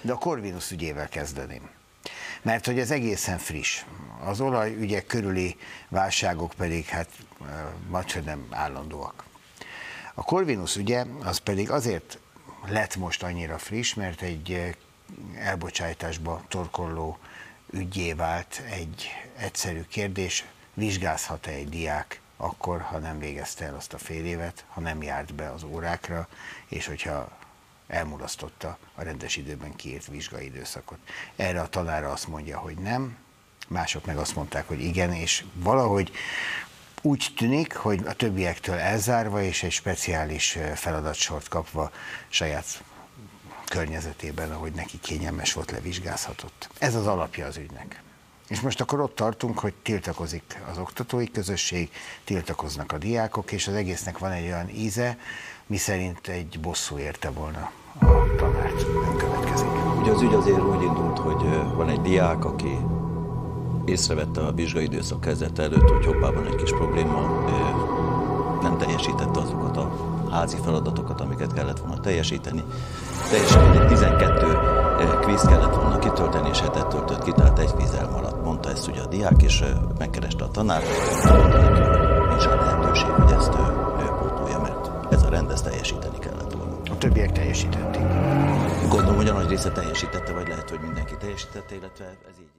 De a Corvinus ügyével kezdeném. Mert hogy ez egészen friss. Az olajügyek körüli válságok pedig hát vagy nem állandóak. A Corvinus ügye az pedig azért lett most annyira friss, mert egy elbocsájtásba torkolló üggyé vált egy egyszerű kérdés: vizsgázhat-e egy diák akkor, ha nem végezte el azt a fél évet, ha nem járt be az órákra, és hogyha elmulasztotta a rendes időben kiírt vizsgai időszakot. Erre a tanára azt mondja, hogy nem, mások meg azt mondták, hogy igen, és valahogy úgy tűnik, hogy a többiektől elzárva és egy speciális feladatsort kapva saját környezetében, ahogy neki kényelmes volt, levizsgázhatott. Ez az alapja az ügynek. És most akkor ott tartunk, hogy tiltakozik az oktatói közösség, tiltakoznak a diákok, és az egésznek van egy olyan íze, miszerint egy bosszú érte volna a tanárt. Nem következik. Ugye az ügy azért úgy indult, hogy van egy diák, aki észrevette a vizsgai időszak kezdete előtt, hogy hoppá, van egy kis probléma, nem teljesítette azokat a házi feladatokat, amiket kellett volna teljesíteni. Teljesíteni 12 kvízt kellett volna kitölteni, és hetet töltött ki, tehát egy kvíz elmaradt. Mondta ezt ugye a diák, és megkereste a tanár, mondta neki, hogy nincs rá lehetőség, hogy ezt pótolja, mert ez a rend, ezt teljesíteni kellett volna. A többiek teljesítették. Gondolom, hogy a nagy része teljesítette, vagy lehet, hogy mindenki teljesítette, illetve ez így.